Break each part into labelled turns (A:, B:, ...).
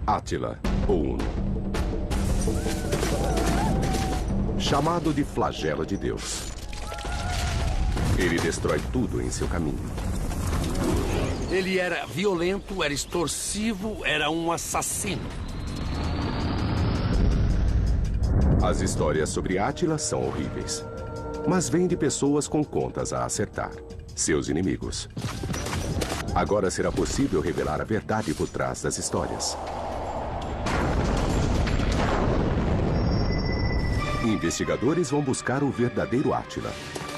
A: Átila, o Uno. Chamado de flagelo de Deus. Ele destrói tudo em seu caminho.
B: Ele era violento, era extorsivo, era um assassino.
A: As histórias sobre Átila são horríveis. Mas vêm de pessoas com contas a acertar. Seus inimigos. Agora será possível revelar a verdade por trás das histórias. Investigadores vão buscar o verdadeiro Átila,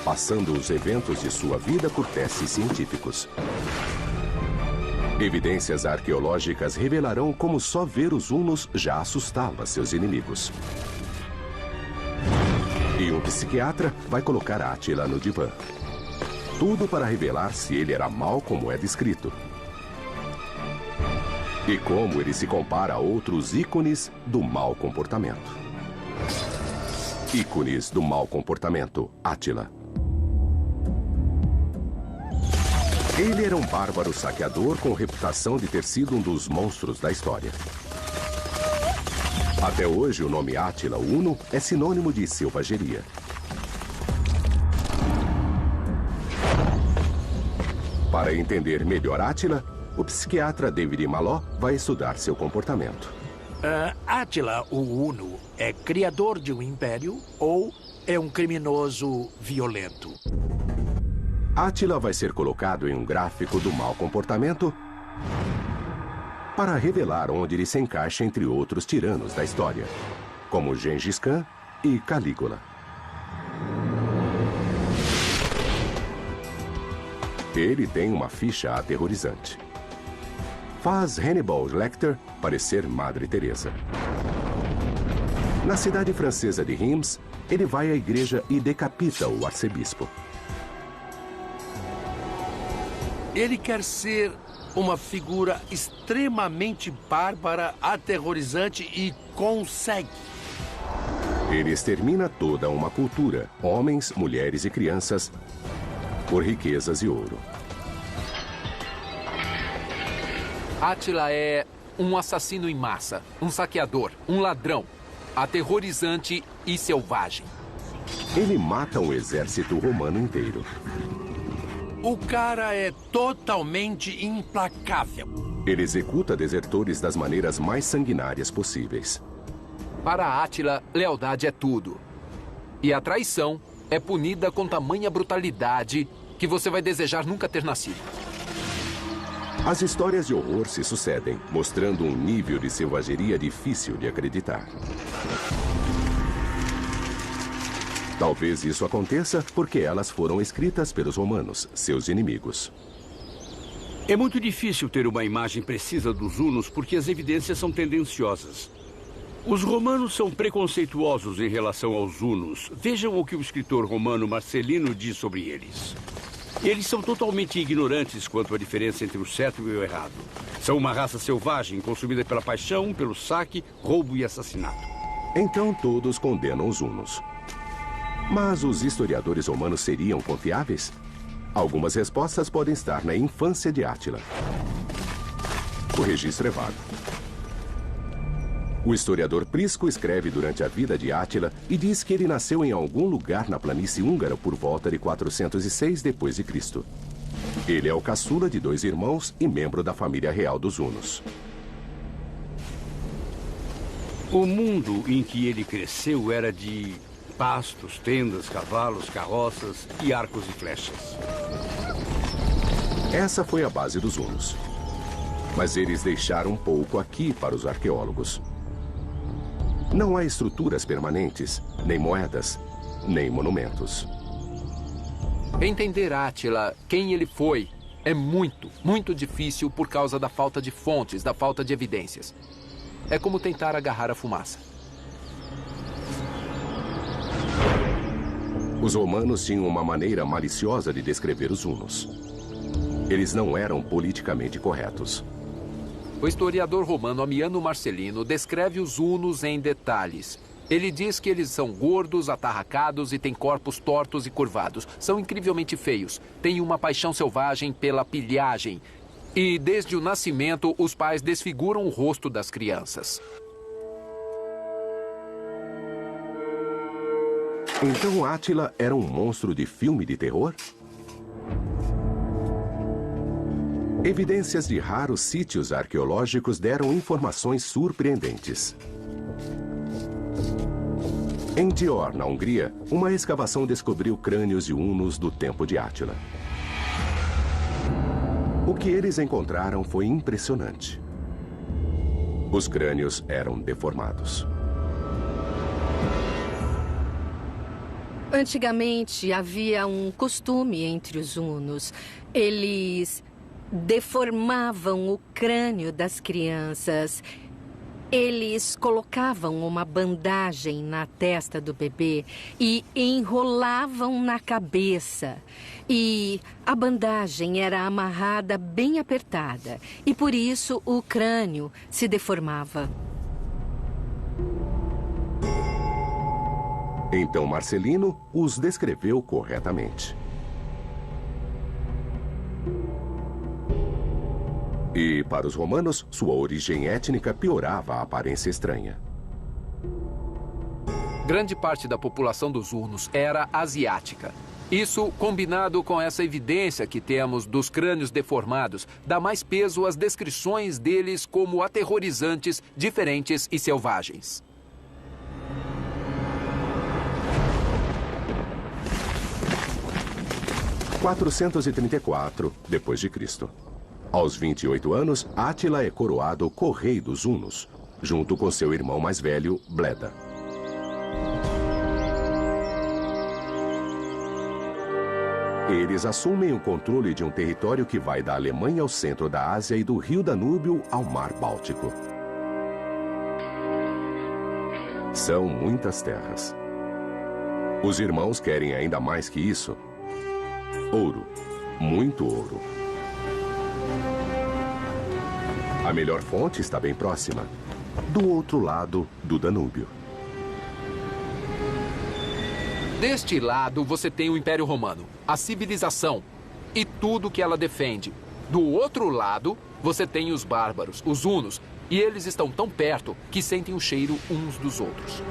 A: passando os eventos de sua vida por testes científicos. Evidências arqueológicas revelarão como só ver os hunos já assustava seus inimigos. E um psiquiatra vai colocar Átila no divã. Tudo para revelar se ele era mau como é descrito. E como ele se compara a outros ícones do mau comportamento. Ícones do mau comportamento, Átila. Ele era um bárbaro saqueador com reputação de ter sido um dos monstros da história. Até hoje, o nome Átila, o Uno, é sinônimo de selvageria. Para entender melhor Átila, o psiquiatra David Maló vai estudar seu comportamento.
C: Átila, o Uno, é criador de um império ou é um criminoso violento?
A: Átila vai ser colocado em um gráfico do mau comportamento para revelar onde ele se encaixa entre outros tiranos da história, como Gengis Khan e Calígula. Ele tem uma ficha aterrorizante. Faz Hannibal Lecter parecer Madre Teresa. Na cidade francesa de Reims, ele vai à igreja e decapita o arcebispo.
B: Ele quer ser uma figura extremamente bárbara, aterrorizante e consegue.
A: Ele extermina toda uma cultura, homens, mulheres e crianças, por riquezas e ouro.
D: Átila é um assassino em massa, um saqueador, um ladrão, aterrorizante e selvagem.
A: Ele mata um exército romano inteiro.
B: O cara é totalmente implacável.
A: Ele executa desertores das maneiras mais sanguinárias possíveis.
D: Para Átila, lealdade é tudo. E a traição é punida com tamanha brutalidade que você vai desejar nunca ter nascido.
A: As histórias de horror se sucedem, mostrando um nível de selvageria difícil de acreditar. Talvez isso aconteça porque elas foram escritas pelos romanos, seus inimigos.
E: É muito difícil ter uma imagem precisa dos hunos porque as evidências são tendenciosas. Os romanos são preconceituosos em relação aos hunos. Vejam o que o escritor romano Marcelino diz sobre eles. Eles são totalmente ignorantes quanto à diferença entre o certo e o errado. São uma raça selvagem, consumida pela paixão, pelo saque, roubo e assassinato.
A: Então todos condenam os hunos. Mas os historiadores romanos seriam confiáveis? Algumas respostas podem estar na infância de Átila. O registro é vago. O historiador Prisco escreve durante a vida de Átila e diz que ele nasceu em algum lugar na planície húngara por volta de 406 d.C. Ele é o caçula de 2 irmãos e membro da família real dos hunos.
E: O mundo em que ele cresceu era de pastos, tendas, cavalos, carroças e arcos e flechas.
A: Essa foi a base dos hunos. Mas eles deixaram um pouco aqui para os arqueólogos. Não há estruturas permanentes, nem moedas, nem monumentos.
D: Entender Átila, quem ele foi, é muito, muito difícil por causa da falta de fontes, da falta de evidências. É como tentar agarrar a fumaça.
A: Os romanos tinham uma maneira maliciosa de descrever os hunos. Eles não eram politicamente corretos.
D: O historiador romano Amiano Marcelino descreve os hunos em detalhes. Ele diz que eles são gordos, atarracados e têm corpos tortos e curvados. São incrivelmente feios. Têm uma paixão selvagem pela pilhagem. E desde o nascimento, os pais desfiguram o rosto das crianças.
A: Então Átila era um monstro de filme de terror? Evidências de raros sítios arqueológicos deram informações surpreendentes. Em Győr, na Hungria, uma escavação descobriu crânios de hunos do tempo de Átila. O que eles encontraram foi impressionante. Os crânios eram deformados.
F: Antigamente havia um costume entre os hunos. Eles deformavam o crânio das crianças. Eles colocavam uma bandagem na testa do bebê e enrolavam na cabeça. E a bandagem era amarrada bem apertada. E por isso o crânio se deformava.
A: Então Marcelino os descreveu corretamente. E, para os romanos, sua origem étnica piorava a aparência estranha.
D: Grande parte da população dos hunos era asiática. Isso, combinado com essa evidência que temos dos crânios deformados, dá mais peso às descrições deles como aterrorizantes, diferentes e selvagens.
A: Em 434 d.C. Aos 28 anos, Átila é coroado co-rei dos hunos, junto com seu irmão mais velho, Bleda. Eles assumem o controle de um território que vai da Alemanha ao centro da Ásia e do rio Danúbio ao Mar Báltico. São muitas terras. Os irmãos querem ainda mais que isso. Ouro. Muito ouro. A melhor fonte está bem próxima, do outro lado do Danúbio.
D: Deste lado, você tem o Império Romano, a civilização e tudo que ela defende. Do outro lado, você tem os bárbaros, os hunos, e eles estão tão perto que sentem o cheiro uns dos outros.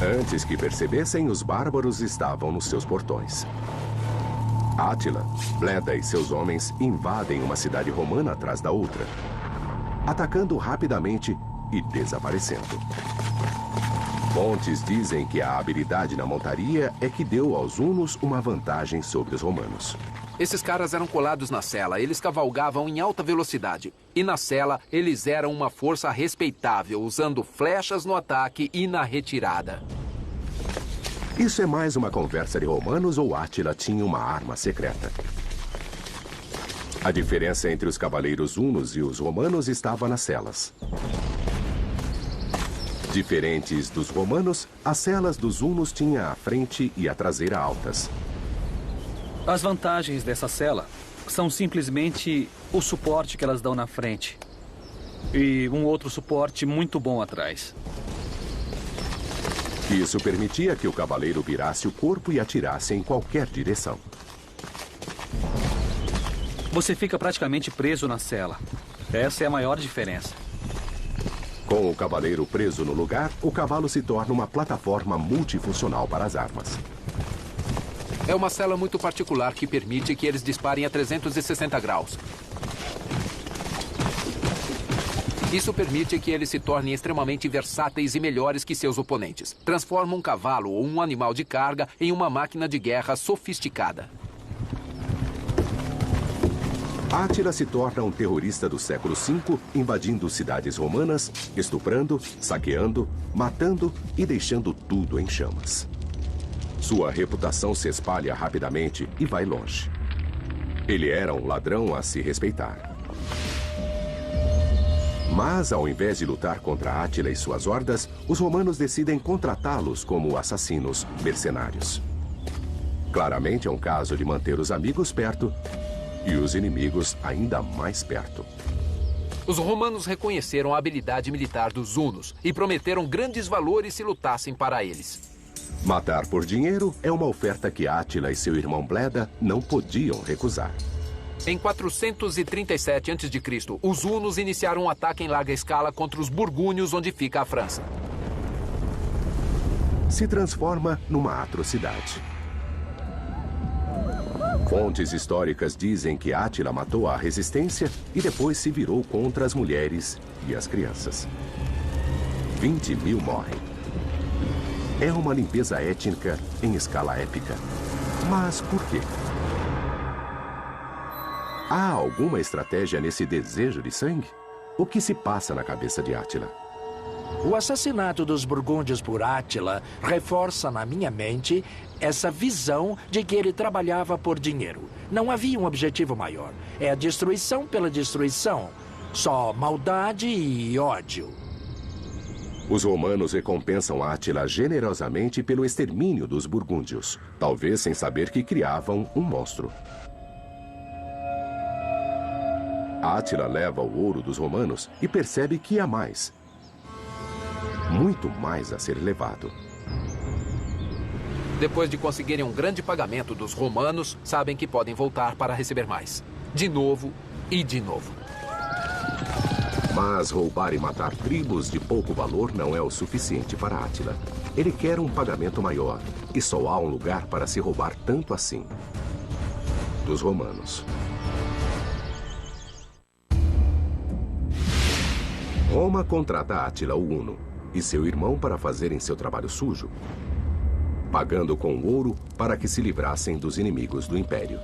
A: Antes que percebessem, os bárbaros estavam nos seus portões. Átila, Bleda e seus homens invadem uma cidade romana atrás da outra, atacando rapidamente e desaparecendo. Fontes dizem que a habilidade na montaria é que deu aos hunos uma vantagem sobre os romanos.
D: Esses caras eram colados na sela, eles cavalgavam em alta velocidade. E na sela, eles eram uma força respeitável, usando flechas no ataque e na retirada.
A: Isso é mais uma conversa de romanos ou Átila tinha uma arma secreta? A diferença entre os cavaleiros hunos e os romanos estava nas celas. Diferentes dos romanos, as celas dos hunos tinham a frente e a traseira altas.
G: As vantagens dessa cela são simplesmente o suporte que elas dão na frente e um outro suporte muito bom atrás.
A: Isso permitia que o cavaleiro virasse o corpo e atirasse em qualquer direção.
G: Você fica praticamente preso na cela. Essa é a maior diferença.
A: Com o cavaleiro preso no lugar, o cavalo se torna uma plataforma multifuncional para as armas.
D: É uma cela muito particular que permite que eles disparem a 360 graus. Isso permite que eles se tornem extremamente versáteis e melhores que seus oponentes. Transforma um cavalo ou um animal de carga em uma máquina de guerra sofisticada.
A: Átila se torna um terrorista do século V, invadindo cidades romanas, estuprando, saqueando, matando e deixando tudo em chamas. Sua reputação se espalha rapidamente e vai longe. Ele era um ladrão a se respeitar. Mas, ao invés de lutar contra Átila e suas hordas, os romanos decidem contratá-los como assassinos, mercenários. Claramente é um caso de manter os amigos perto e os inimigos ainda mais perto.
D: Os romanos reconheceram a habilidade militar dos hunos e prometeram grandes valores se lutassem para eles.
A: Matar por dinheiro é uma oferta que Átila e seu irmão Bleda não podiam recusar.
D: Em 437 a.C., os hunos iniciaram um ataque em larga escala contra os burgúnios, onde fica a França.
A: Se transforma numa atrocidade. Fontes históricas dizem que Átila matou a resistência e depois se virou contra as mulheres e as crianças. 20.000 morrem. É uma limpeza étnica em escala épica. Mas por quê? Há alguma estratégia nesse desejo de sangue? O que se passa na cabeça de Átila?
C: O assassinato dos burgúndios por Átila reforça na minha mente essa visão de que ele trabalhava por dinheiro. Não havia um objetivo maior. É a destruição pela destruição. Só maldade e ódio.
A: Os romanos recompensam Átila generosamente pelo extermínio dos burgúndios, talvez sem saber que criavam um monstro. Átila leva o ouro dos romanos e percebe que há mais. Muito mais a ser levado.
D: Depois de conseguirem um grande pagamento dos romanos, sabem que podem voltar para receber mais. De novo e de novo.
A: Mas roubar e matar tribos de pouco valor não é o suficiente para Átila. Ele quer um pagamento maior, e só há um lugar para se roubar tanto assim. Dos romanos. Roma contrata Átila, o Huno, e seu irmão para fazerem seu trabalho sujo, pagando com ouro para que se livrassem dos inimigos do Império.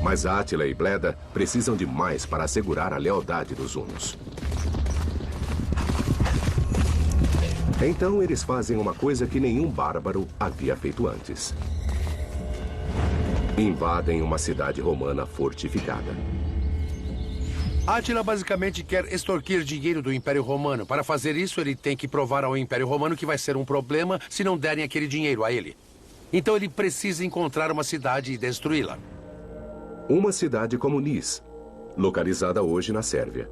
A: Mas Átila e Bleda precisam de mais para assegurar a lealdade dos hunos. Então eles fazem uma coisa que nenhum bárbaro havia feito antes. Invadem uma cidade romana fortificada.
B: Átila basicamente quer extorquir dinheiro do Império Romano. Para fazer isso, ele tem que provar ao Império Romano que vai ser um problema se não derem aquele dinheiro a ele. Então ele precisa encontrar uma cidade e destruí-la.
A: Uma cidade como Nis, localizada hoje na Sérvia.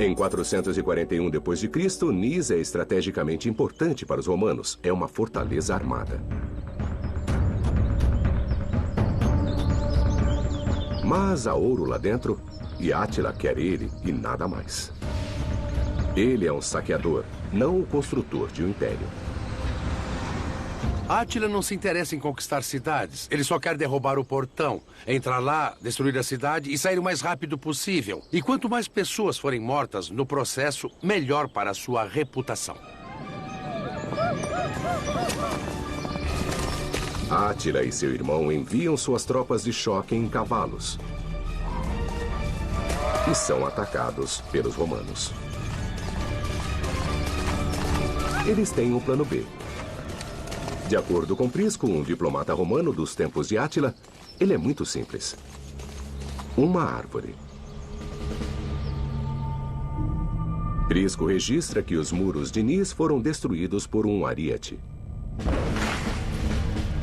A: Em 441 d.C., Nis é estrategicamente importante para os romanos. É uma fortaleza armada. Mas há ouro lá dentro e Átila quer ele e nada mais. Ele é um saqueador, não o construtor de um império.
B: Átila não se interessa em conquistar cidades. Ele só quer derrubar o portão, entrar lá, destruir a cidade e sair o mais rápido possível. E quanto mais pessoas forem mortas no processo, melhor para a sua reputação.
A: Átila e seu irmão enviam suas tropas de choque em cavalos. E são atacados pelos romanos. Eles têm um plano B. De acordo com Prisco, um diplomata romano dos tempos de Átila, ele é muito simples. Uma árvore. Prisco registra que os muros de Nis foram destruídos por um ariete.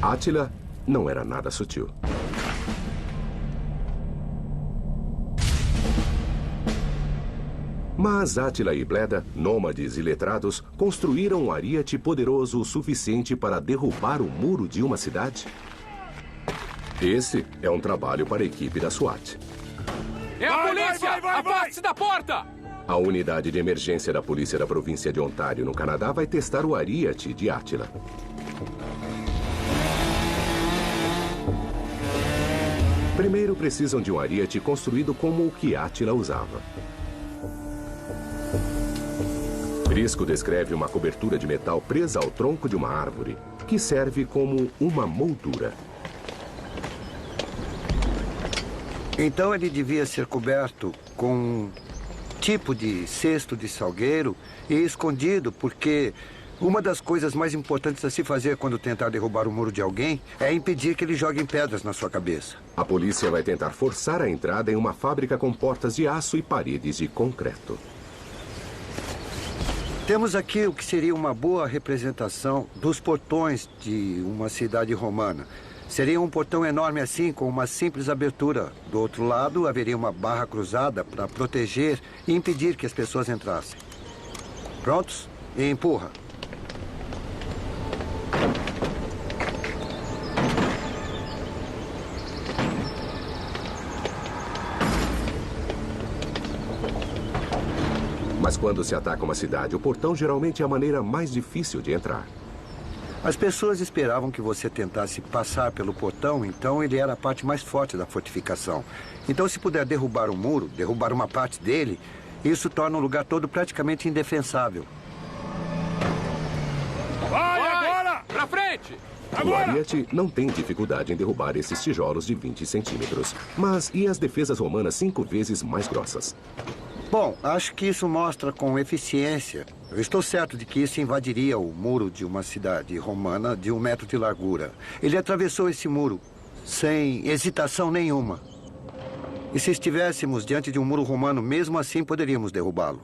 A: Átila não era nada sutil. Mas Átila e Bleda, nômades e letrados, construíram um ariete poderoso o suficiente para derrubar o muro de uma cidade? Esse é um trabalho para a equipe da SWAT.
D: É a polícia! Afaste-se da porta!
A: A unidade de emergência da polícia da província de Ontário, no Canadá, vai testar o ariete de Átila. Primeiro precisam de um ariete construído como o que Átila usava. Prisco descreve uma cobertura de metal presa ao tronco de uma árvore, que serve como uma moldura.
H: Então ele devia ser coberto com um tipo de cesto de salgueiro e escondido, porque uma das coisas mais importantes a se fazer quando tentar derrubar o muro de alguém é impedir que ele jogue pedras na sua cabeça.
A: A polícia vai tentar forçar a entrada em uma fábrica com portas de aço e paredes de concreto.
H: Temos aqui o que seria uma boa representação dos portões de uma cidade romana. Seria um portão enorme assim, com uma simples abertura. Do outro lado, haveria uma barra cruzada para proteger e impedir que as pessoas entrassem. Prontos? E empurra.
A: Mas quando se ataca uma cidade, o portão geralmente é a maneira mais difícil de entrar.
H: As pessoas esperavam que você tentasse passar pelo portão, então ele era a parte mais forte da fortificação. Então, se puder derrubar o muro, derrubar uma parte dele, isso torna o lugar todo praticamente indefensável.
E: Vai agora!
D: Pra frente!
A: O ariete não tem dificuldade em derrubar esses tijolos de 20 centímetros. Mas e as defesas romanas 5 vezes mais grossas?
H: Bom, acho que isso mostra com eficiência. Eu estou certo de que isso invadiria o muro de uma cidade romana de 1 metro de largura. Ele atravessou esse muro sem hesitação nenhuma. E se estivéssemos diante de um muro romano, mesmo assim poderíamos derrubá-lo.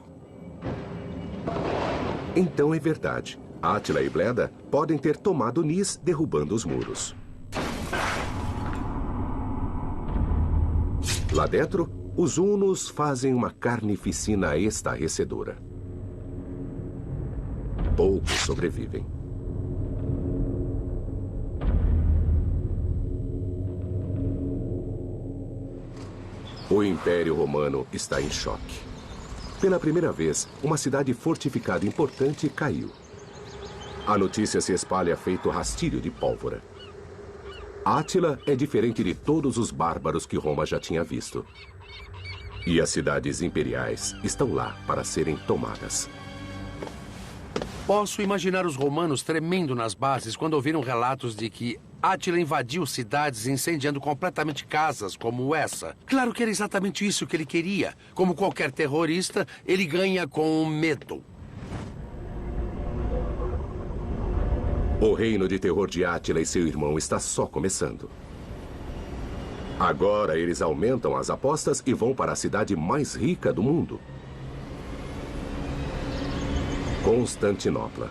A: Então é verdade. Átila e Bleda podem ter tomado Nis derrubando os muros. Lá dentro, os hunos fazem uma carnificina estarrecedora. Poucos sobrevivem. O Império Romano está em choque. Pela primeira vez, uma cidade fortificada importante caiu. A notícia se espalha feito rastilho de pólvora. Átila é diferente de todos os bárbaros que Roma já tinha visto. E as cidades imperiais estão lá para serem tomadas.
B: Posso imaginar os romanos tremendo nas bases quando ouviram relatos de que Átila invadiu cidades incendiando completamente casas como essa. Claro que era exatamente isso que ele queria. Como qualquer terrorista, ele ganha com o medo.
A: O reino de terror de Átila e seu irmão está só começando. Agora eles aumentam as apostas e vão para a cidade mais rica do mundo. Constantinopla.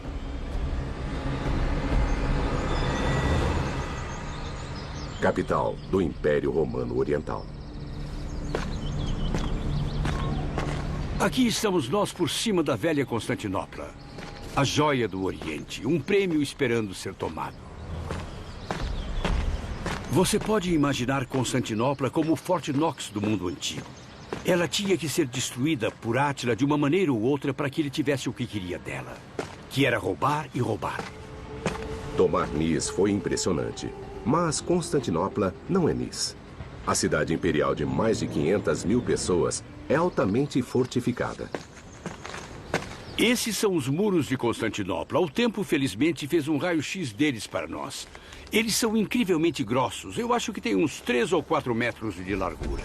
A: Capital do Império Romano Oriental.
E: Aqui estamos nós por cima da velha Constantinopla. A joia do Oriente, um prêmio esperando ser tomado. Você pode imaginar Constantinopla como o Fort Knox do mundo antigo. Ela tinha que ser destruída por Átila de uma maneira ou outra para que ele tivesse o que queria dela, que era roubar e roubar.
A: Tomar Nis foi impressionante, mas Constantinopla não é Nis. A cidade imperial de mais de 500 mil pessoas é altamente fortificada.
E: Esses são os muros de Constantinopla. O tempo, felizmente, fez um raio-x deles para nós. Eles são incrivelmente grossos. Eu acho que tem uns 3 ou 4 metros de largura.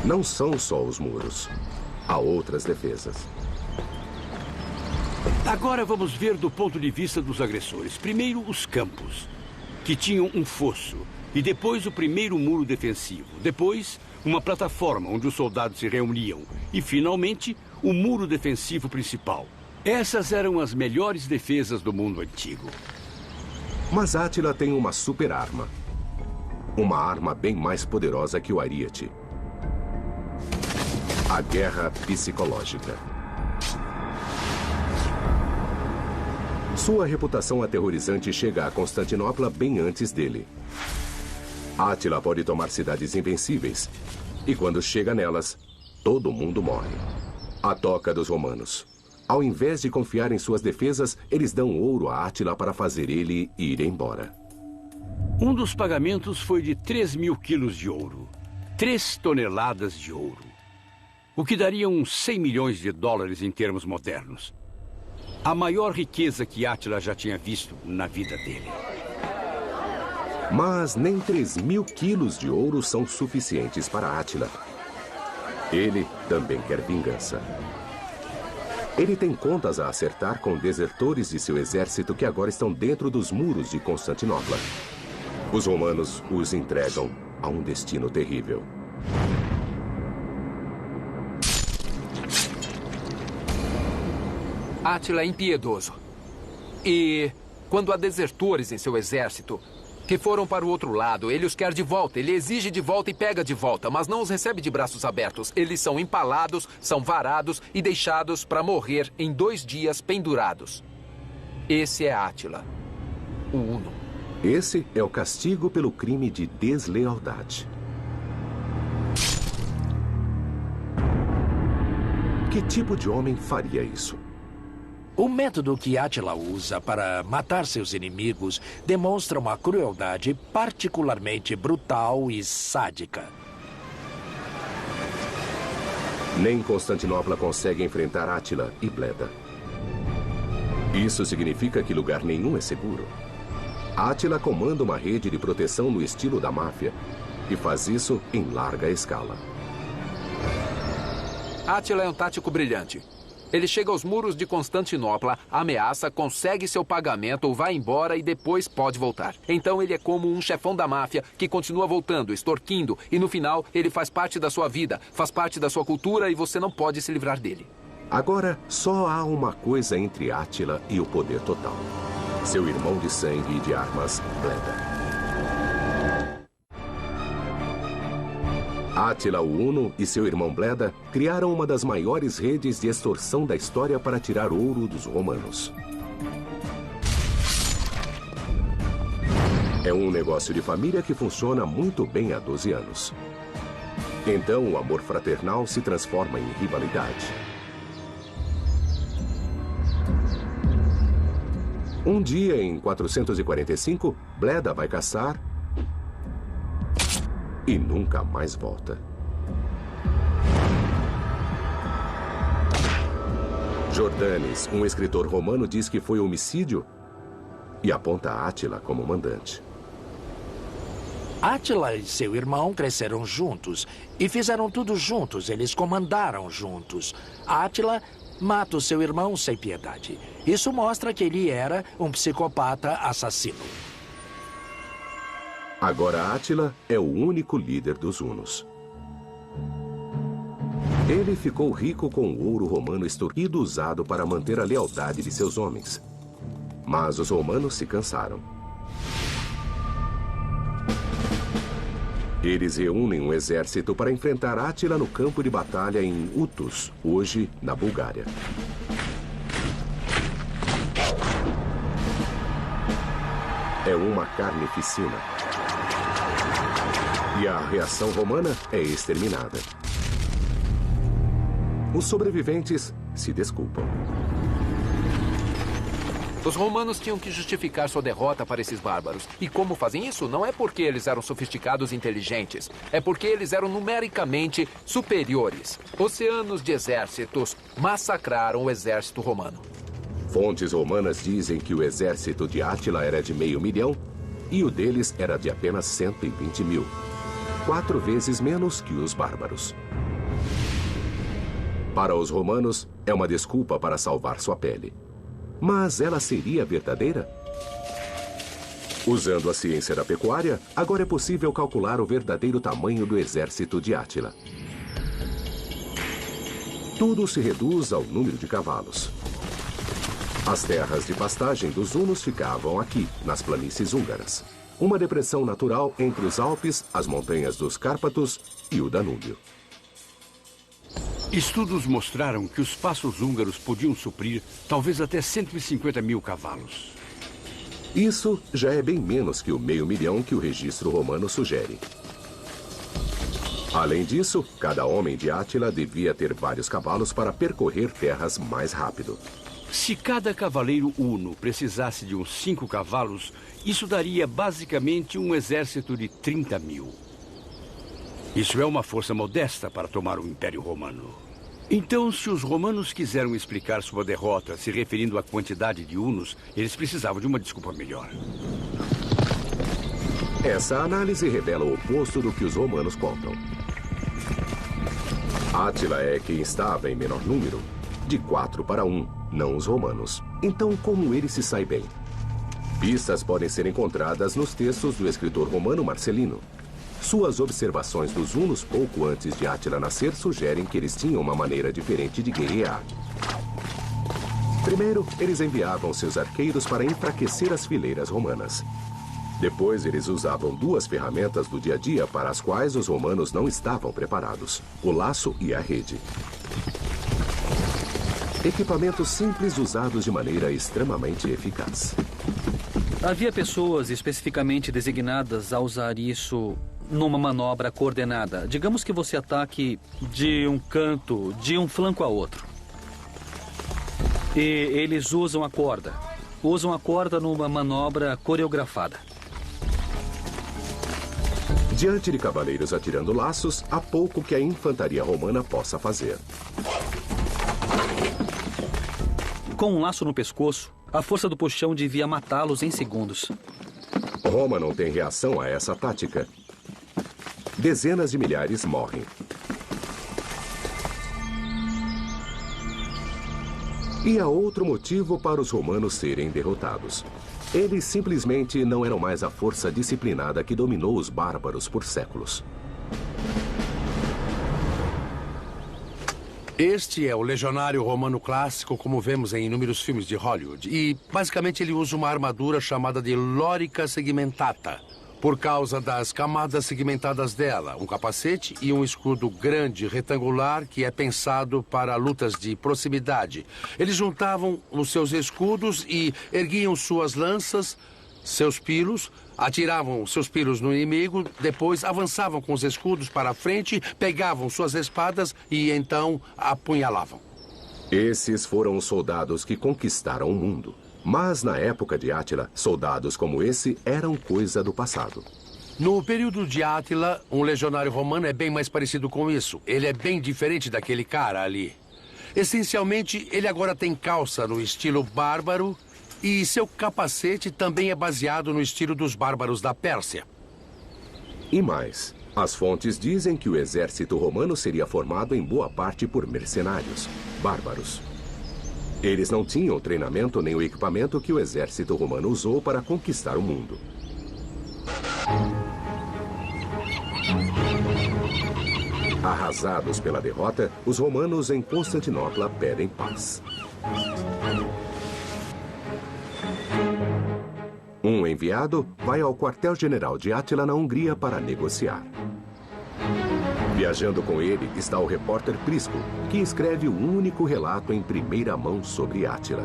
A: Não são só os muros. Há outras defesas.
E: Agora vamos ver do ponto de vista dos agressores. Primeiro, os campos, que tinham um fosso. E depois o primeiro muro defensivo. Depois, uma plataforma onde os soldados se reuniam. E, finalmente, o muro defensivo principal. Essas eram as melhores defesas do mundo antigo.
A: Mas Átila tem uma super arma. Uma arma bem mais poderosa que o ariete. A guerra psicológica. Sua reputação aterrorizante chega a Constantinopla bem antes dele. Átila pode tomar cidades invencíveis. E quando chega nelas, todo mundo morre. A toca dos romanos. Ao invés de confiar em suas defesas, eles dão ouro a Átila para fazer ele ir embora.
E: Um dos pagamentos foi de 3.000 quilos de ouro. 3 toneladas de ouro. O que daria uns 100 milhões de dólares em termos modernos. A maior riqueza que Átila já tinha visto na vida dele.
A: Mas nem 3.000 quilos de ouro são suficientes para Átila. Ele também quer vingança. Ele tem contas a acertar com desertores de seu exército que agora estão dentro dos muros de Constantinopla. Os romanos os entregam a um destino terrível.
D: Átila é impiedoso. E quando há desertores em seu exército que foram para o outro lado, ele os quer de volta. Ele exige de volta e pega de volta, mas não os recebe de braços abertos. Eles são empalados, são varados e deixados para morrer em 2 dias pendurados. Esse é Átila, o Huno.
A: Esse é o castigo pelo crime de deslealdade. Que tipo de homem faria isso?
C: O método que Átila usa para matar seus inimigos demonstra uma crueldade particularmente brutal e sádica.
A: Nem Constantinopla consegue enfrentar Átila e Bleda. Isso significa que lugar nenhum é seguro. Átila comanda uma rede de proteção no estilo da máfia e faz isso em larga escala.
D: Átila é um tático brilhante. Ele chega aos muros de Constantinopla, ameaça, consegue seu pagamento, vai embora e depois pode voltar. Então ele é como um chefão da máfia que continua voltando, extorquindo, e no final ele faz parte da sua vida, faz parte da sua cultura e você não pode se livrar dele.
A: Agora, só há uma coisa entre Átila e o poder total. Seu irmão de sangue e de armas, Bleda. Átila o Uno e seu irmão Bleda criaram uma das maiores redes de extorsão da história para tirar ouro dos romanos. É um negócio de família que funciona muito bem há 12 anos. Então, o amor fraternal se transforma em rivalidade. Um dia, em 445, Bleda vai caçar e nunca mais volta. Jordanes, um escritor romano, diz que foi homicídio e aponta Átila como mandante.
C: Átila e seu irmão cresceram juntos e fizeram tudo juntos. Eles comandaram juntos. Átila mata o seu irmão sem piedade. Isso mostra que ele era um psicopata assassino.
A: Agora Átila é o único líder dos hunos. Ele ficou rico com o ouro romano extorquido usado para manter a lealdade de seus homens. Mas os romanos se cansaram. Eles reúnem um exército para enfrentar Átila no campo de batalha em Utus, hoje na Bulgária. É uma carnificina. E a reação romana é exterminada. Os sobreviventes se desculpam.
D: Os romanos tinham que justificar sua derrota para esses bárbaros. E como fazem isso? Não é porque eles eram sofisticados e inteligentes. É porque eles eram numericamente superiores. Oceanos de exércitos massacraram o exército romano.
A: Fontes romanas dizem que o exército de Átila era de 500 mil e o deles era de apenas 120 mil. 4 vezes menos que os bárbaros. Para os romanos, é uma desculpa para salvar sua pele. Mas ela seria verdadeira? Usando a ciência da pecuária, agora é possível calcular o verdadeiro tamanho do exército de Átila. Tudo se reduz ao número de cavalos. As terras de pastagem dos hunos ficavam aqui, nas planícies húngaras. Uma depressão natural entre os Alpes, as montanhas dos Cárpatos e o Danúbio.
E: Estudos mostraram que os passos húngaros podiam suprir talvez até 150 mil cavalos.
A: Isso já é bem menos que o 500 mil que o registro romano sugere. Além disso, cada homem de Átila devia ter vários cavalos para percorrer terras mais rápido.
E: Se cada cavaleiro uno precisasse de uns 5 cavalos, isso daria basicamente um exército de 30 mil. Isso é uma força modesta para tomar o Império Romano. Então, se os romanos quiseram explicar sua derrota se referindo à quantidade de hunos, eles precisavam de uma desculpa melhor.
A: Essa análise revela o oposto do que os romanos contam. Átila é quem estava em menor número, de 4 para 1, não os romanos. Então, como ele se sai bem? Pistas podem ser encontradas nos textos do escritor romano Marcelino. Suas observações dos hunos pouco antes de Átila nascer sugerem que eles tinham uma maneira diferente de guerrear. Primeiro, eles enviavam seus arqueiros para enfraquecer as fileiras romanas. Depois, eles usavam 2 ferramentas do dia a dia para as quais os romanos não estavam preparados: o laço e a rede. Equipamentos simples usados de maneira extremamente eficaz.
G: Havia pessoas especificamente designadas a usar isso numa manobra coordenada. Digamos que você ataque de um canto, de um flanco a outro. E eles usam a corda. Usam a corda numa manobra coreografada.
A: Diante de cavaleiros atirando laços, há pouco que a infantaria romana possa fazer.
G: Com um laço no pescoço, a força do puxão devia matá-los em segundos.
A: Roma não tem reação a essa tática. Dezenas de milhares morrem. E há outro motivo para os romanos serem derrotados. Eles simplesmente não eram mais a força disciplinada que dominou os bárbaros por séculos.
B: Este é o legionário romano clássico, como vemos em inúmeros filmes de Hollywood. E, basicamente, ele usa uma armadura chamada de lorica segmentata, por causa das camadas segmentadas dela, um capacete e um escudo grande, retangular, que é pensado para lutas de proximidade. Eles juntavam os seus escudos e erguiam suas lanças, seus pilos, atiravam seus pilos no inimigo, depois avançavam com os escudos para a frente, pegavam suas espadas e então apunhalavam.
A: Esses foram os soldados que conquistaram o mundo. Mas na época de Átila, soldados como esse eram coisa do passado.
B: No período de Átila, um legionário romano é bem mais parecido com isso. Ele é bem diferente daquele cara ali. Essencialmente, ele agora tem calça no estilo bárbaro e seu capacete também é baseado no estilo dos bárbaros da Pérsia.
A: E mais, as fontes dizem que o exército romano seria formado em boa parte por mercenários, bárbaros. Eles não tinham o treinamento nem o equipamento que o exército romano usou para conquistar o mundo. Arrasados pela derrota, os romanos em Constantinopla pedem paz. Um enviado vai ao quartel-general de Átila na Hungria para negociar. Viajando com ele está o repórter Prisco, que escreve o único relato em primeira mão sobre Átila.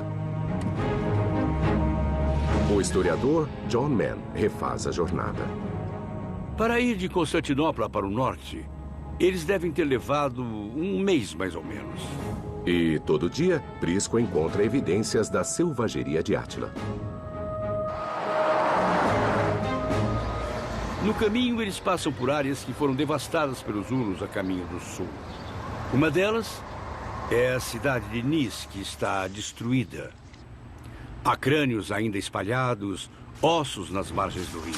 A: O historiador John Mann refaz a jornada.
E: Para ir de Constantinopla para o norte, eles devem ter levado um mês mais ou menos.
A: E todo dia, Prisco encontra evidências da selvageria de Átila.
E: No caminho, eles passam por áreas que foram devastadas pelos hunos a caminho do sul. Uma delas é a cidade de Nis, que está destruída. Há crânios ainda espalhados, ossos nas margens do rio.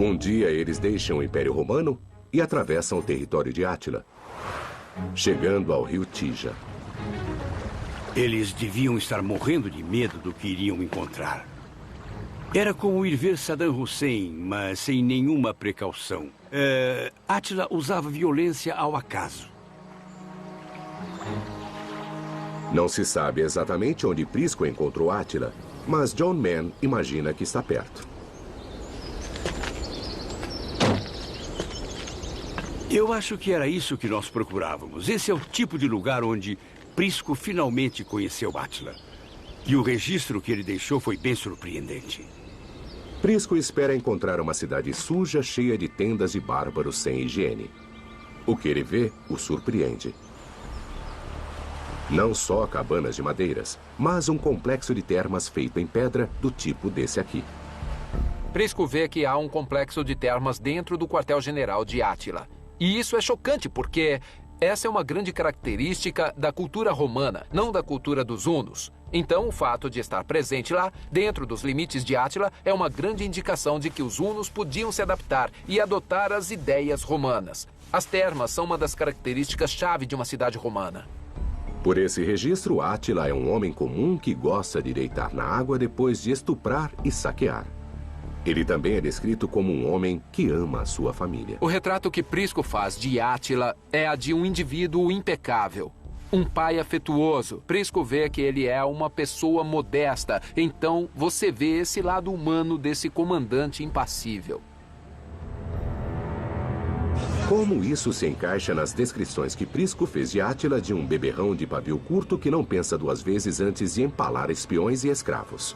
A: Um dia, eles deixam o Império Romano e atravessam o território de Átila, chegando ao rio Tija.
E: Eles deviam estar morrendo de medo do que iriam encontrar. Era como ir ver Saddam Hussein, mas sem nenhuma precaução. Átila usava violência ao acaso.
A: Não se sabe exatamente onde Prisco encontrou Átila, mas John Mann imagina que está perto.
E: Eu acho que era isso que nós procurávamos. Esse é o tipo de lugar onde Prisco finalmente conheceu Átila. E o registro que ele deixou foi bem surpreendente.
A: Prisco espera encontrar uma cidade suja, cheia de tendas de bárbaros sem higiene. O que ele vê o surpreende. Não só cabanas de madeiras, mas um complexo de termas feito em pedra do tipo desse aqui.
D: Prisco vê que há um complexo de termas dentro do quartel-general de Átila. E isso é chocante porque essa é uma grande característica da cultura romana, não da cultura dos hunos. Então, o fato de estar presente lá, dentro dos limites de Átila, é uma grande indicação de que os hunos podiam se adaptar e adotar as ideias romanas. As termas são uma das características-chave de uma cidade romana.
A: Por esse registro, Átila é um homem comum que gosta de deitar na água depois de estuprar e saquear. Ele também é descrito como um homem que ama a sua família.
D: O retrato que Prisco faz de Átila é a de um indivíduo impecável. Um pai afetuoso. Prisco vê que ele é uma pessoa modesta. Então, você vê esse lado humano desse comandante impassível.
A: Como isso se encaixa nas descrições que Prisco fez de Átila de um beberrão de pavio curto que não pensa duas vezes antes de empalar espiões e escravos?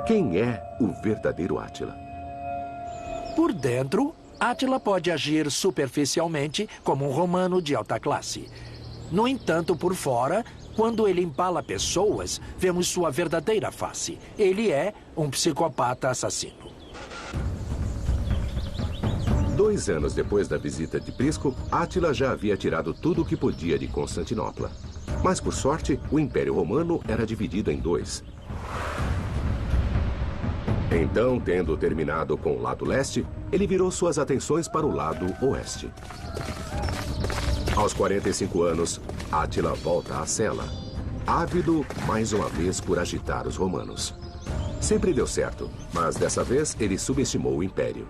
A: Quem é o verdadeiro Átila?
C: Por dentro, Átila pode agir superficialmente como um romano de alta classe. No entanto, por fora, quando ele empala pessoas, vemos sua verdadeira face. Ele é um psicopata assassino.
A: 2 anos depois da visita de Prisco, Átila já havia tirado tudo o que podia de Constantinopla. Mas, por sorte, o Império Romano era dividido em 2. Então, tendo terminado com o lado leste, ele virou suas atenções para o lado oeste. Aos 45 anos, Átila volta à cela, ávido mais uma vez por agitar os romanos. Sempre deu certo, mas dessa vez ele subestimou o Império.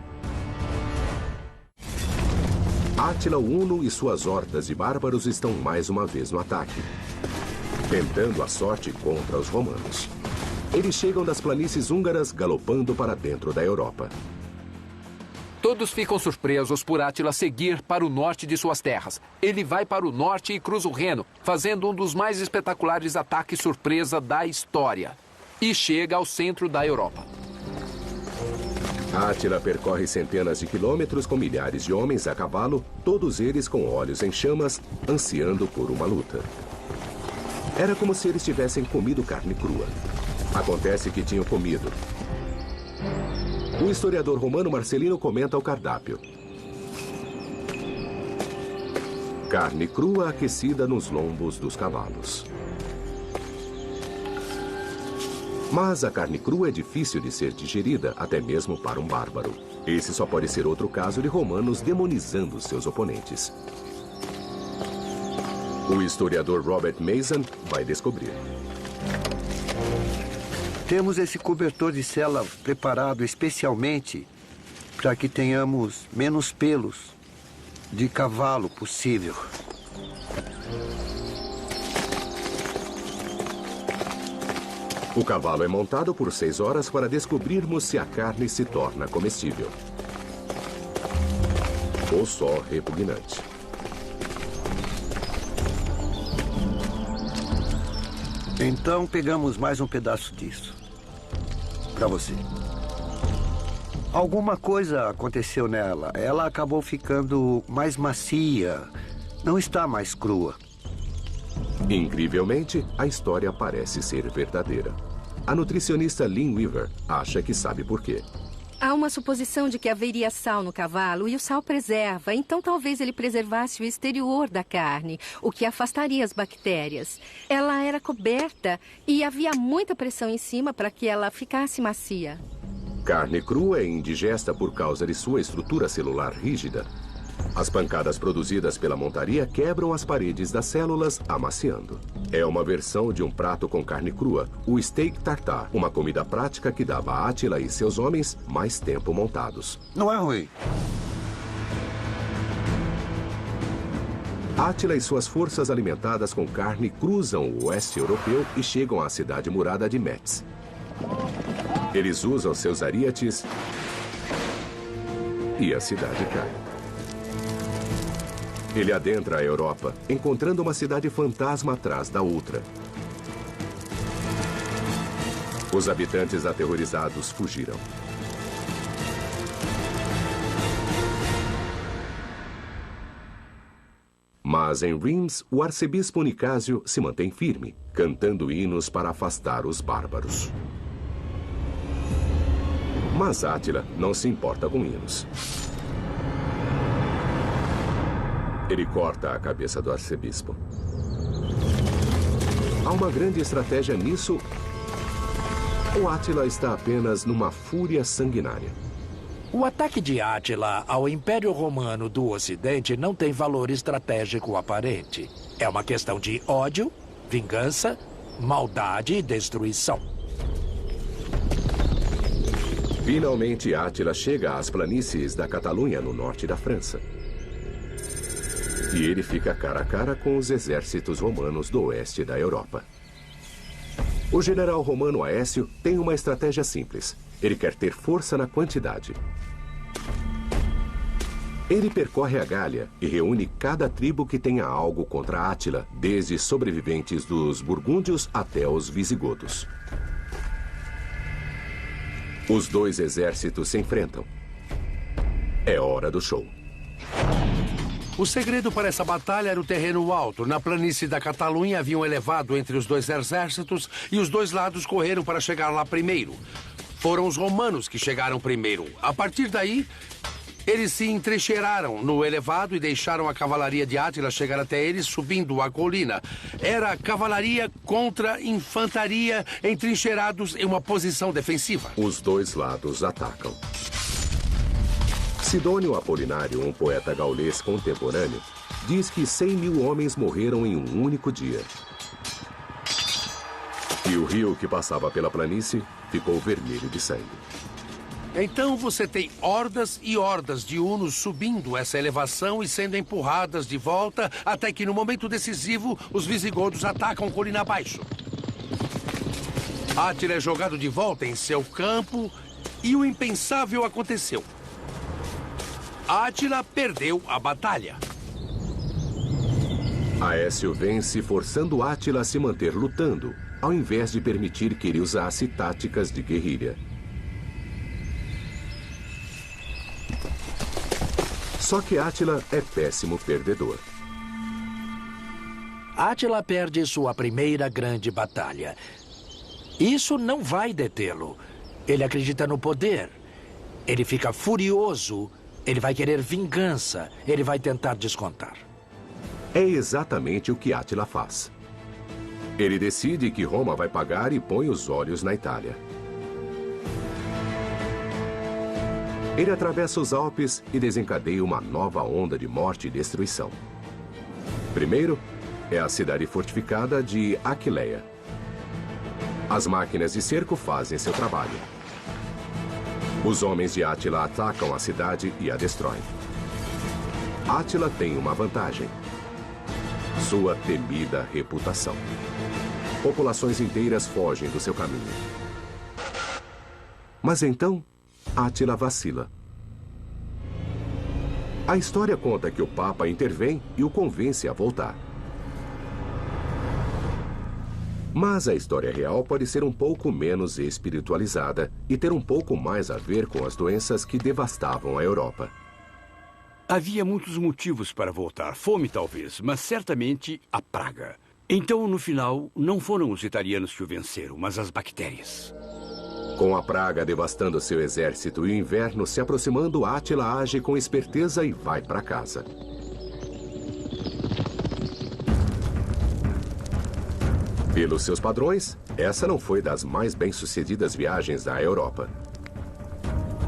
A: Átila o Huno e suas hordas de bárbaros estão mais uma vez no ataque, tentando a sorte contra os romanos. Eles chegam das planícies húngaras galopando para dentro da Europa.
D: Todos ficam surpresos por Átila seguir para o norte de suas terras. Ele vai para o norte e cruza o Reno, fazendo um dos mais espetaculares ataques surpresa da história. E chega ao centro da Europa.
A: Átila percorre centenas de quilômetros com milhares de homens a cavalo, todos eles com olhos em chamas, ansiando por uma luta. Era como se eles tivessem comido carne crua. Acontece que tinham comido. O historiador romano Marcelino comenta o cardápio. Carne crua aquecida nos lombos dos cavalos. Mas a carne crua é difícil de ser digerida, até mesmo para um bárbaro. Esse só pode ser outro caso de romanos demonizando seus oponentes. O historiador Robert Mason vai descobrir.
H: Temos esse cobertor de cela preparado especialmente para que tenhamos menos pelos de cavalo possível.
A: O cavalo é montado por 6 horas para descobrirmos se a carne se torna comestível ou só repugnante.
H: Então pegamos mais um pedaço disso. Para você. Alguma coisa aconteceu nela. Ela acabou ficando mais macia. Não está mais crua.
A: Incrivelmente, a história parece ser verdadeira. A nutricionista Lynn Weaver acha que sabe por quê.
F: Há uma suposição de que haveria sal no cavalo e o sal preserva, então talvez ele preservasse o exterior da carne, o que afastaria as bactérias. Ela era coberta e havia muita pressão em cima para que ela ficasse macia.
A: Carne crua é indigesta por causa de sua estrutura celular rígida. As pancadas produzidas pela montaria quebram as paredes das células, amaciando. É uma versão de um prato com carne crua, o steak tartare, uma comida prática que dava a Átila e seus homens mais tempo montados.
H: Não é ruim.
A: Átila e suas forças alimentadas com carne cruzam o oeste europeu e chegam à cidade murada de Metz. Eles usam seus ariates e a cidade cai. Ele adentra a Europa, encontrando uma cidade fantasma atrás da outra. Os habitantes aterrorizados fugiram. Mas em Reims, o arcebispo Nicásio se mantém firme, cantando hinos para afastar os bárbaros. Mas Átila não se importa com hinos. Ele corta a cabeça do arcebispo. Há uma grande estratégia nisso, ou Átila está apenas numa fúria sanguinária?
C: O ataque de Átila ao Império Romano do Ocidente não tem valor estratégico aparente. É uma questão de ódio, vingança, maldade e destruição.
A: Finalmente, Átila chega às planícies da Catalunha, no norte da França. E ele fica cara a cara com os exércitos romanos do oeste da Europa. O general romano Aécio tem uma estratégia simples. Ele quer ter força na quantidade. Ele percorre a Gália e reúne cada tribo que tenha algo contra Átila, desde sobreviventes dos burgúndios até os visigodos. Os dois exércitos se enfrentam. É hora do show.
B: O segredo para essa batalha era o terreno alto. Na planície da Catalunha havia um elevado entre os dois exércitos e os dois lados correram para chegar lá primeiro. Foram os romanos que chegaram primeiro. A partir daí, eles se entrincheiraram no elevado e deixaram a cavalaria de Átila chegar até eles subindo a colina. Era cavalaria contra infantaria entrincheirados em uma posição defensiva.
A: Os dois lados atacam. Sidônio Apolinário, um poeta gaulês contemporâneo, diz que 100.000 homens morreram em um único dia. E o rio que passava pela planície ficou vermelho de sangue.
B: Então você tem hordas e hordas de hunos subindo essa elevação e sendo empurradas de volta, até que no momento decisivo os visigodos atacam colina abaixo. Átila é jogado de volta em seu campo e o impensável aconteceu. Átila perdeu a batalha.
A: Aécio vence forçando Átila a se manter lutando, ao invés de permitir que ele usasse táticas de guerrilha. Só que Átila é péssimo perdedor.
C: Átila perde sua primeira grande batalha. Isso não vai detê-lo. Ele acredita no poder. Ele fica furioso. Ele vai querer vingança. Ele vai tentar descontar.
A: É exatamente o que Átila faz. Ele decide que Roma vai pagar e põe os olhos na Itália. Ele atravessa os Alpes e desencadeia uma nova onda de morte e destruição. Primeiro, é a cidade fortificada de Aquileia. As máquinas de cerco fazem seu trabalho. Os homens de Átila atacam a cidade e a destroem. Átila tem uma vantagem: sua temida reputação. Populações inteiras fogem do seu caminho. Mas então, Átila vacila. A história conta que o Papa intervém e o convence a voltar. Mas a história real pode ser um pouco menos espiritualizada e ter um pouco mais a ver com as doenças que devastavam a Europa.
E: Havia muitos motivos para voltar. Fome, talvez, mas certamente a praga. Então, no final, não foram os italianos que o venceram, mas as bactérias.
A: Com a praga devastando seu exército e o inverno se aproximando, Átila age com esperteza e vai para casa. Pelos seus padrões, essa não foi das mais bem-sucedidas viagens da Europa.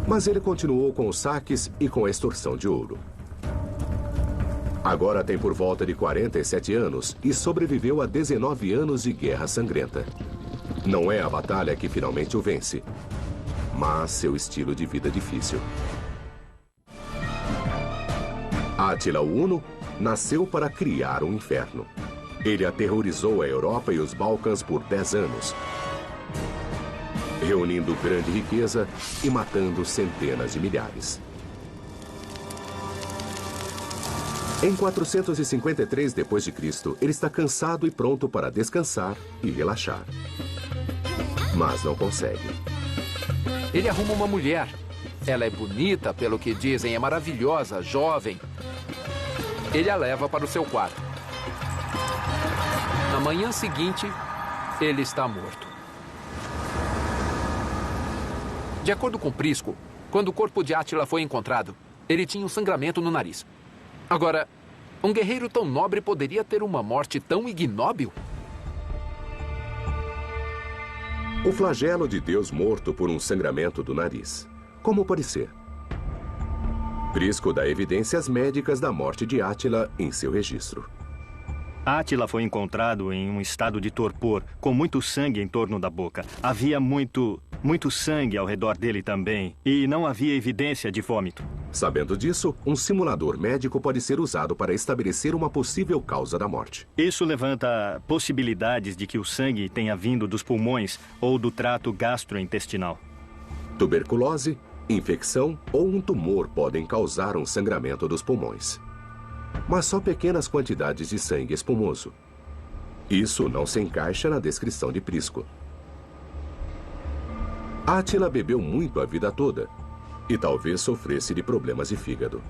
A: Mas ele continuou com os saques e com a extorsão de ouro. Agora tem por volta de 47 anos e sobreviveu a 19 anos de guerra sangrenta. Não é a batalha que finalmente o vence, mas seu estilo de vida difícil. Átila o Huno nasceu para criar um inferno. Ele aterrorizou a Europa e os Balcãs por 10 anos, reunindo grande riqueza e matando centenas de milhares. Em 453 d.C., ele está cansado e pronto para descansar e relaxar. Mas não consegue.
D: Ele arruma uma mulher. Ela é bonita, pelo que dizem, é maravilhosa, jovem. Ele a leva para o seu quarto. Na manhã seguinte, ele está morto. De acordo com Prisco, quando o corpo de Átila foi encontrado, ele tinha um sangramento no nariz. Agora, um guerreiro tão nobre poderia ter uma morte tão ignóbil?
A: O flagelo de Deus morto por um sangramento do nariz. Como pode ser? Prisco dá evidências médicas da morte de Átila em seu registro.
I: Átila foi encontrado em um estado de torpor, com muito sangue em torno da boca. Havia muito muito sangue ao redor dele também, e não havia evidência de vômito.
A: Sabendo disso, um simulador médico pode ser usado para estabelecer uma possível causa da morte.
I: Isso levanta possibilidades de que o sangue tenha vindo dos pulmões ou do trato gastrointestinal.
A: Tuberculose, infecção ou um tumor podem causar um sangramento dos pulmões. Mas só pequenas quantidades de sangue espumoso. Isso não se encaixa na descrição de Prisco. Átila bebeu muito a vida toda e talvez sofresse de problemas de fígado.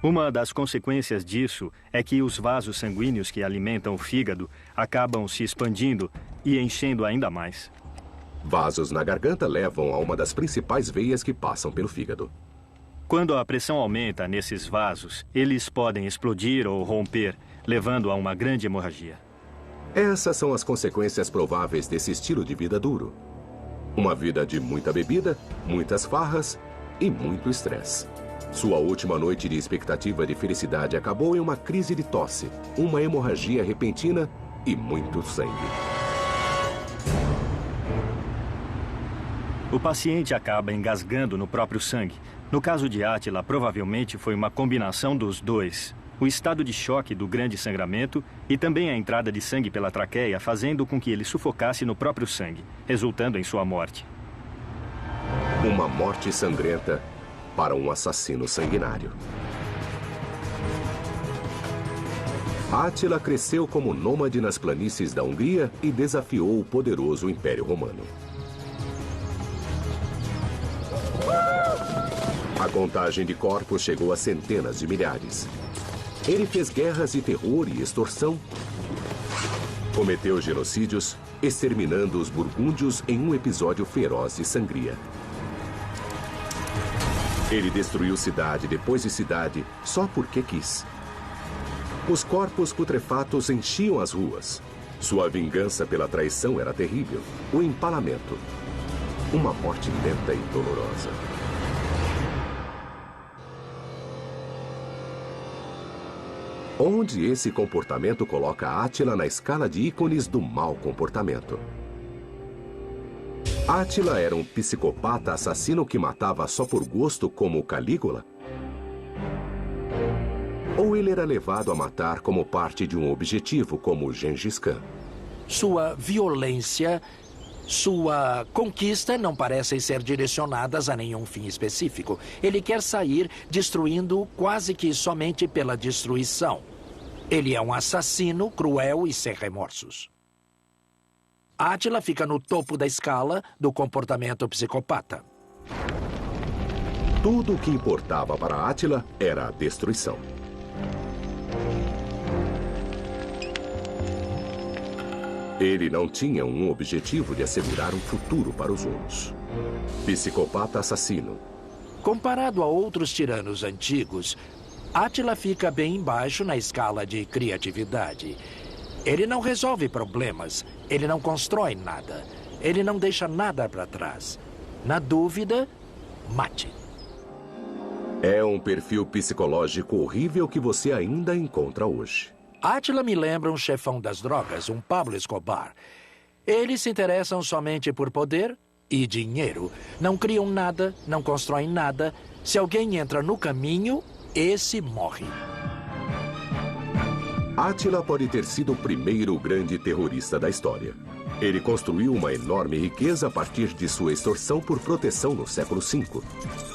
I: Uma das consequências disso é que os vasos sanguíneos que alimentam o fígado acabam se expandindo e enchendo ainda mais.
A: Vasos na garganta levam a uma das principais veias que passam pelo fígado.
I: Quando a pressão aumenta nesses vasos, eles podem explodir ou romper, levando a uma grande hemorragia.
A: Essas são as consequências prováveis desse estilo de vida duro. Uma vida de muita bebida, muitas farras e muito estresse. Sua última noite de expectativa de felicidade acabou em uma crise de tosse, uma hemorragia repentina e muito sangue.
I: O paciente acaba engasgando no próprio sangue. No caso de Átila, provavelmente foi uma combinação dos dois. O estado de choque do grande sangramento e também a entrada de sangue pela traqueia, fazendo com que ele sufocasse no próprio sangue, resultando em sua morte.
A: Uma morte sangrenta para um assassino sanguinário. Átila cresceu como nômade nas planícies da Hungria e desafiou o poderoso Império Romano. A contagem de corpos chegou a centenas de milhares. Ele fez guerras de terror e extorsão. Cometeu genocídios, exterminando os burgúndios em um episódio feroz de sangria. Ele destruiu cidade depois de cidade só porque quis. Os corpos putrefatos enchiam as ruas. Sua vingança pela traição era terrível. O empalamento. Uma morte lenta e dolorosa. Onde esse comportamento coloca Átila na escala de ícones do mau comportamento? Átila era um psicopata assassino que matava só por gosto como Calígula? Ou ele era levado a matar como parte de um objetivo como Gengis Khan?
C: Sua violência, sua conquista não parecem ser direcionadas a nenhum fim específico. Ele quer sair destruindo quase que somente pela destruição. Ele é um assassino cruel e sem remorsos. Átila fica no topo da escala do comportamento psicopata.
A: Tudo o que importava para Átila era a destruição. Ele não tinha um objetivo de assegurar um futuro para os hunos. Psicopata assassino.
C: Comparado a outros tiranos antigos, Átila fica bem embaixo na escala de criatividade. Ele não resolve problemas, ele não constrói nada, ele não deixa nada para trás. Na dúvida, mate.
A: É um perfil psicológico horrível que você ainda encontra hoje.
C: Átila me lembra um chefão das drogas, um Pablo Escobar. Eles se interessam somente por poder e dinheiro. Não criam nada, não constroem nada. Se alguém entra no caminho, esse morre.
A: Átila pode ter sido o primeiro grande terrorista da história. Ele construiu uma enorme riqueza a partir de sua extorsão por proteção no século V.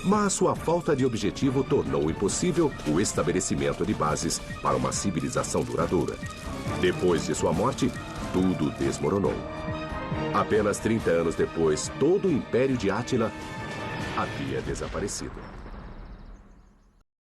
A: Mas sua falta de objetivo tornou impossível o estabelecimento de bases para uma civilização duradoura. Depois de sua morte, tudo desmoronou. Apenas 30 anos depois, todo o império de Átila havia desaparecido.